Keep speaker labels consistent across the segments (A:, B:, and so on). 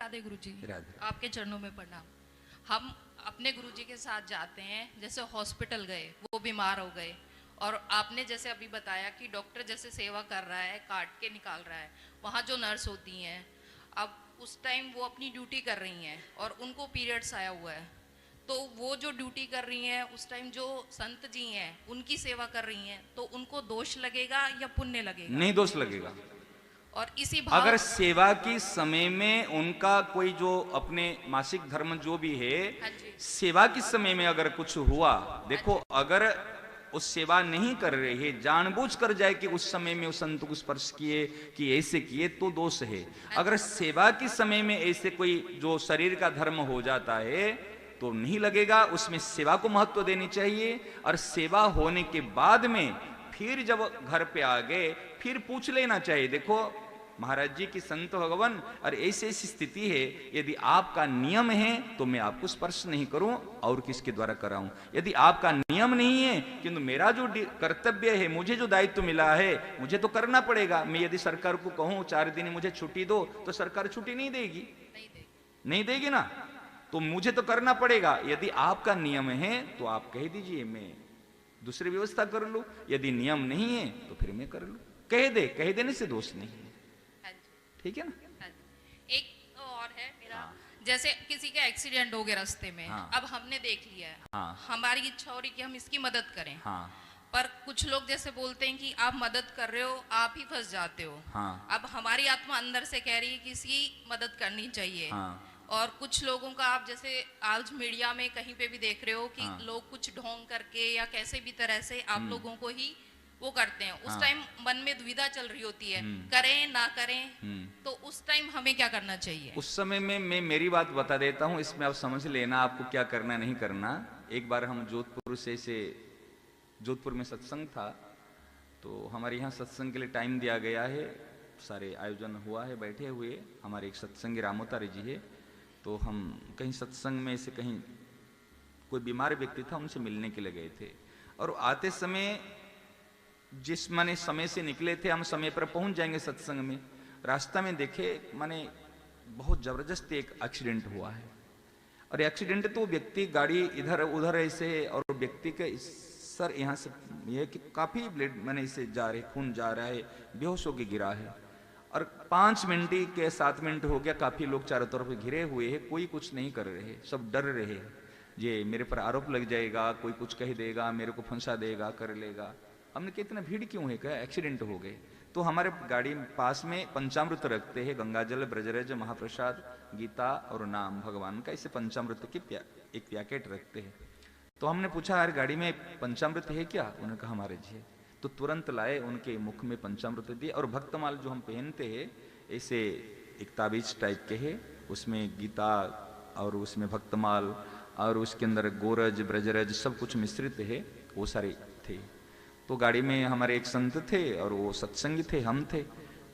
A: राधे गुरुजी,
B: राधे।
A: आपके चरणों में प्रणाम। हम अपने गुरुजी के साथ जाते हैं, जैसे हॉस्पिटल गए, वो बीमार हो गए और आपने जैसे अभी बताया कि डॉक्टर जैसे सेवा कर रहा है, काट के निकाल रहा है, वहाँ जो नर्स होती हैं, अब उस टाइम वो अपनी ड्यूटी कर रही हैं और उनको पीरियड्स आया हुआ है, तो वो जो ड्यूटी कर रही हैं उस टाइम जो संत जी हैं उनकी सेवा कर रही हैं, तो उनको दोष लगेगा या पुण्य लगेगा?
B: नहीं दोष लगेगा।
A: और इसी भाव
B: अगर सेवा की समय में उनका कोई जो अपने मासिक धर्म जो भी है,
A: हाँ जी,
B: सेवा के समय में अगर कुछ हुआ, देखो अगर उस सेवा नहीं कर रहे हैं, जानबूझ कर जाए कि उस समय में उस संत को स्पर्श किए कि ऐसे किए तो दोष है। अगर सेवा के समय में ऐसे कोई जो शरीर का धर्म हो जाता है तो नहीं लगेगा, उसमें सेवा को महत्व देनी चाहिए। और सेवा होने के बाद में फिर जब घर पे आ गए फिर पूछ लेना चाहिए, देखो महाराज जी की संत भगवान और ऐसी ऐसी स्थिति है, यदि आपका नियम है तो मैं आपको स्पर्श नहीं करूं और किसके द्वारा कराऊं। यदि आपका नियम नहीं है किंतु मेरा जो कर्तव्य है, मुझे जो दायित्व मिला है मुझे तो करना पड़ेगा। मैं यदि सरकार को कहूं 4 दिन मुझे छुट्टी दो तो सरकार छुट्टी नहीं देगी, नहीं देगी ना, तो मुझे तो करना पड़ेगा। यदि आपका नियम है तो आप कह दीजिए मैं दूसरी व्यवस्था कर लूं, यदि नियम नहीं है तो फिर मैं कर लूं। कह देने से दोष नहीं है, ठीक है ना।
A: एक और है मेरा, जैसे किसी का एक्सीडेंट हो गया रास्ते में,
B: हाँ।
A: अब हमने देख लिया है,
B: हाँ।
A: हमारी इच्छा हो रही कि हम इसकी मदद करें,
B: हाँ।
A: पर कुछ लोग जैसे बोलते हैं कि आप मदद कर रहे हो, आप ही फंस जाते हो।
B: हाँ।
A: अब हमारी आत्मा अंदर से कह रही है कि इसकी मदद करनी चाहिए।
B: हाँ।
A: और कुछ लोगों का आप जैसे आज मीडिया में कहीं पे भी देख रहे हो कि
B: हाँ।
A: लोग कुछ ढोंग करके या कैसे भी तरह से आप लोगों को ही वो करते हैं। उस
B: हाँ।
A: टाइम मन में दुविधा चल रही होती है, करें ना करें, तो उस टाइम हमें क्या करना चाहिए?
B: उस समय में मैं मेरी बात बता देता हूं, इसमें आप समझ लेना आपको क्या करना नहीं करना। एक बार हम जोधपुर में सत्संग था, तो हमारे यहाँ सत्संग के लिए टाइम दिया गया है, सारे आयोजन हुआ है, बैठे हुए हमारे एक सत्संगी रामोतारी जी है, तो हम कहीं सत्संग में से कहीं कोई बीमार व्यक्ति था, उनसे मिलने के लिए गए थे। और आते समय जिस माने समय से निकले थे, हम समय पर पहुंच जाएंगे सत्संग में, रास्ता में देखे माने बहुत जबरदस्त एक एक्सीडेंट हुआ है। और एक्सीडेंट तो व्यक्ति गाड़ी इधर उधर ऐसे, और व्यक्ति के सर यहाँ से यह कि काफी ब्लड माने इसे जा रहे, खून जा रहा है, बेहोश होकर गिरा है। और 5 मिनट के 7 मिनट हो गया, काफी लोग चारों तरफ घिरे हुए हैं, कोई कुछ नहीं कर रहे, सब डर रहे हैं, ये मेरे पर आरोप लग जाएगा, कोई कुछ कह देगा, मेरे को फंसा देगा, कर लेगा। हमने कहा इतना भीड़ क्यों है, क्या एक्सीडेंट हो गए? तो हमारे गाड़ी पास में पंचामृत रखते हैं, गंगाजल, ब्रजरज, महाप्रसाद, गीता और नाम भगवान का, इसे पंचामृत की एक पैकेट रखते हैं। तो हमने पूछा यार गाड़ी में पंचामृत है क्या? उन्होंने कहा हमारे जी है। तो तुरंत लाए, उनके मुख में पंचामृत दिए, और भक्तमाल जो हम पहनते हैं ऐसे एक ताबीज टाइप के है, उसमें गीता और उसमें भक्तमाल और उसके अंदर गोरज ब्रजरज सब कुछ मिश्रित है, वो सारे थे। तो गाड़ी में हमारे एक संत थे और वो सत्संगी थे, हम थे,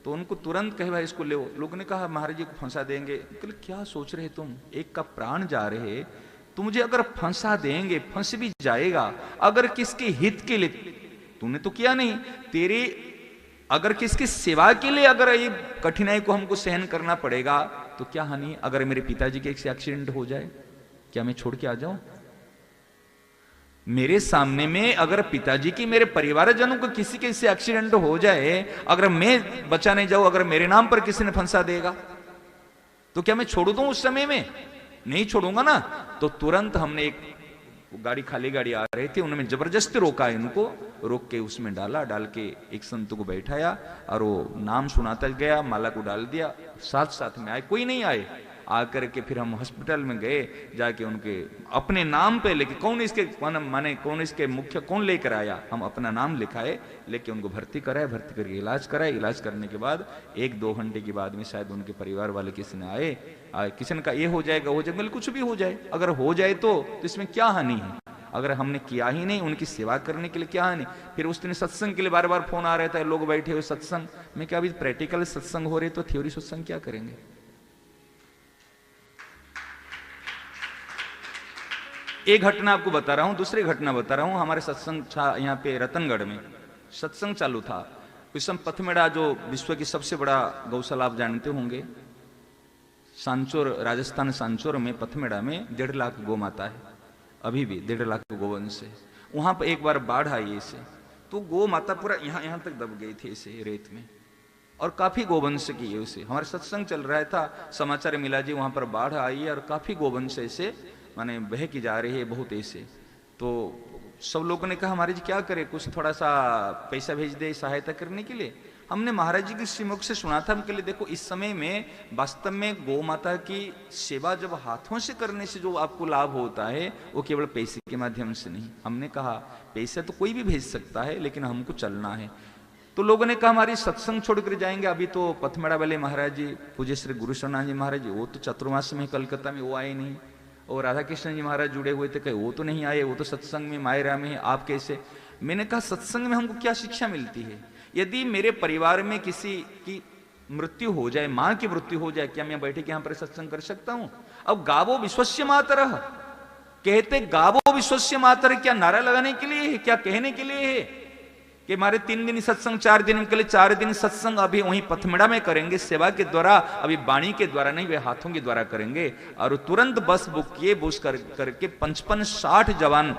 B: तो उनको तुरंत कहे भाई इसको ले। लोग ने कहा महाराज जी को फंसा देंगे। क्या सोच रहे तुम, एक का प्राण जा रहे, तो मुझे अगर फंसा देंगे, फंस भी जाएगा, अगर किसके हित के लिए, तूने तो किया नहीं, तेरे अगर किसकी सेवा के लिए अगर ये कठिनाई को हमको सहन करना पड़ेगा तो क्या हानि? अगर मेरे पिताजी के एक्सीडेंट हो जाए, क्या मैं छोड़ के आ जाऊं? मेरे सामने में अगर पिताजी की, मेरे परिवारजनों को किसी के से एक्सीडेंट हो जाए, अगर मैं बचा नहीं जाऊं, अगर मेरे नाम पर किसी ने फंसा देगा तो क्या मैं छोड़ दूं? उस समय में नहीं छोड़ूंगा ना। तो तुरंत हमने एक गाड़ी, खाली गाड़ी आ रही थी, उन्होंने जबरदस्ती रोका, इनको रोक के उसमें डाला, डाल के एक संत को बैठाया और वो नाम सुनाता गया, माला को डाल दिया, साथ साथ में आए, कोई नहीं आए, आकर के फिर हम हॉस्पिटल में गए, जाके उनके अपने नाम पे लेके, कौन इसके माने कौन इसके मुख्य कौन लेकर आया, हम अपना नाम लिखाए, लेके उनको भर्ती कराए, भर्ती करके इलाज कराए। इलाज करने के बाद 1-2 घंटे के बाद में शायद उनके परिवार वाले किसी ने आए, किसी ने कहा ये हो जाएगा, हो जाएगा, कुछ भी हो जाए, अगर हो जाए तो इसमें क्या हानि है? अगर हमने किया ही नहीं, उनकी सेवा करने के लिए क्या हानि? फिर उस दिन सत्संग के लिए बार बार फोन आ रहा था, लोग बैठे हुए सत्संग में, क्या अभी प्रैक्टिकल सत्संग हो रहे तो थ्योरी सत्संग क्या करेंगे? एक घटना आपको बता रहा हूं, दूसरी घटना बता रहा हूं। हमारे सत्संग था यहाँ पे रतनगढ़ में, सत्संग चालू था उस समय। पथमेड़ा जो विश्व की सबसे बड़ा गौशाला आप जानते होंगे, सांचौर, राजस्थान सांचौर में पथमेड़ा में 1.5 लाख गौ माता है, अभी भी 1.5 लाख गोवंश है। वहां पर एक बार बाढ़ आई ऐसे, तो गौ माता पूरा यहाँ तक दब गई थी ऐसे रेत में, और काफी गोवंश की उसे। हमारा सत्संग चल रहा था, समाचार मिला जी वहां पर बाढ़ आई है और काफी गोवंश ऐसे माने बह की जा रही है बहुत ऐसे। तो सब लोगों ने कहा महाराज क्या करें, कुछ थोड़ा सा पैसा भेज दे सहायता करने के लिए। हमने महाराज जी के श्रीमुख से सुना था, हम के लिए देखो इस समय में वास्तव में गौ माता की सेवा जब हाथों से करने से जो आपको लाभ होता है वो केवल पैसे के माध्यम से नहीं। हमने कहा पैसा तो कोई भी भेज सकता है लेकिन हमको चलना है। तो लोगों ने कहा हमारी सत्संग छोड़कर जाएंगे। अभी तो पथमेड़ा वाले महाराज जी पूज्य श्री गुरु शरणानंद जी महाराज जी वो तो चतुर्मास में कलकत्ता में वो आए नहीं, और राधा कृष्ण जी महाराज जुड़े हुए थे, कहे वो तो नहीं आए, वो तो सत्संग में मायरा में है, आप कैसे। मैंने कहा सत्संग में हमको क्या शिक्षा मिलती है। यदि मेरे परिवार में किसी की मृत्यु हो जाए, मां की मृत्यु हो जाए, क्या मैं बैठे के यहां पर सत्संग कर सकता हूं। अब गावो विश्वस्य मातरः कहते, गावो विश्वस्य मातरः क्या नारा लगाने के लिए है, क्या कहने के लिए है कि हमारे 3 दिन सत्संग, 4 दिन के लिए 4 दिन सत्संग अभी वहीं पथमेड़ा में करेंगे सेवा के द्वारा, अभी वाणी के द्वारा नहीं, वे हाथों के द्वारा करेंगे। और तुरंत बस बुक किए, बुस करके 55-60 जवान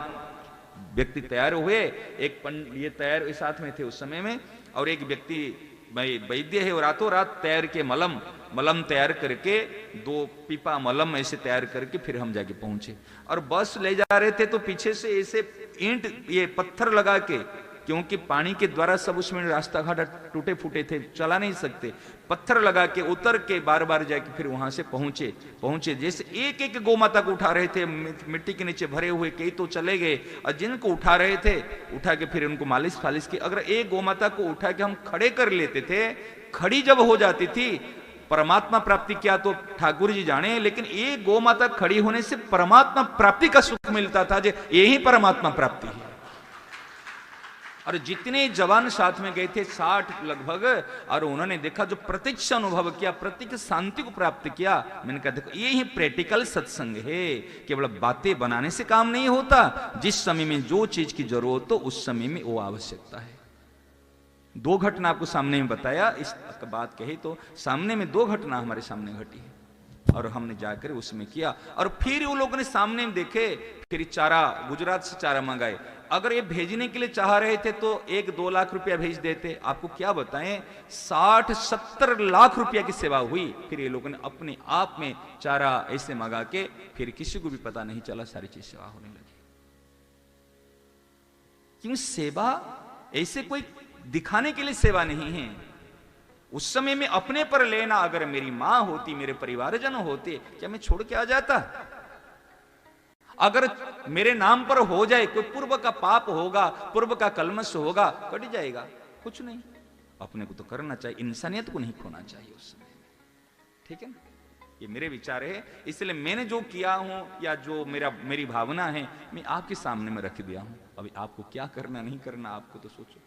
B: व्यक्ति तैयार हुए। एक ये तैयार साथ में थे उस समय में, और एक व्यक्ति भाई वैद्य है, और रातों रात तैयार के मलम तैयार करके 2 पीपा मलम ऐसे तैयार करके फिर हम जाके पहुंचे। और बस ले जा रहे थे तो पीछे से ऐसे ईंट ये पत्थर लगा के, क्योंकि पानी के द्वारा सब उसमें रास्ता घाट टूटे फूटे थे, चला नहीं सकते, पत्थर लगा के उतर के बार बार जाके फिर वहां से पहुंचे। जैसे एक एक गौ माता को उठा रहे थे, मिट्टी के नीचे भरे हुए, कई तो चले गए, और जिनको उठा रहे थे उठा के फिर उनको मालिश फालिश की। अगर एक गौ माता को उठा के हम खड़े कर लेते थे, खड़ी जब हो जाती थी, परमात्मा प्राप्ति क्या तो ठाकुर जी जाने, लेकिन एक गौ माता खड़ी होने से परमात्मा प्राप्ति का सुख मिलता था। यही परमात्मा प्राप्ति है। और जितने जवान साथ में गए थे 60 लगभग, और उन्होंने देखा जो प्रत्यक्ष अनुभव किया, प्रत्यक्ष शांति को प्राप्त किया। मैंने कहा देखो ये ही प्रैक्टिकल सत्संग है, केवल बातें बनाने से काम नहीं होता। जिस समय में जो चीज की जरूरत हो उस समय में वो आवश्यकता है। 2 घटना आपको सामने में बताया, इस बात कही तो सामने में 2 घटना हमारे सामने घटी है, और हमने जाकर उसमें किया। और फिर वो लोगों ने सामने में देखे, फिर चारा गुजरात से चारा मंगाए। अगर ये भेजने के लिए चाह रहे थे तो 1-2 लाख रुपया भेज देते। आपको क्या बताएं, 60-70 लाख रुपया की सेवा हुई। फिर ये लोगों ने अपने आप में चारा ऐसे मंगा के, फिर किसी को भी पता नहीं चला, सारी चीज सेवा होने लगी। क्यों सेवा ऐसे कोई दिखाने के लिए सेवा नहीं है। उस समय में अपने पर लेना, अगर मेरी मां होती, मेरे परिवारजन होते, क्या मैं छोड़ के आ जाता। अगर मेरे नाम पर हो जाए, कोई पूर्व का पाप होगा, पूर्व का कलमश होगा, कट जाएगा, कुछ नहीं। अपने को तो करना चाहिए, इंसानियत को नहीं खोना चाहिए उस समय। ठीक है ना, ये मेरे विचार है। इसलिए मैंने जो किया हूं, या जो मेरी भावना है, मैं आपके सामने में रख दिया हूं। अभी आपको क्या करना नहीं करना, आपको तो सोचो।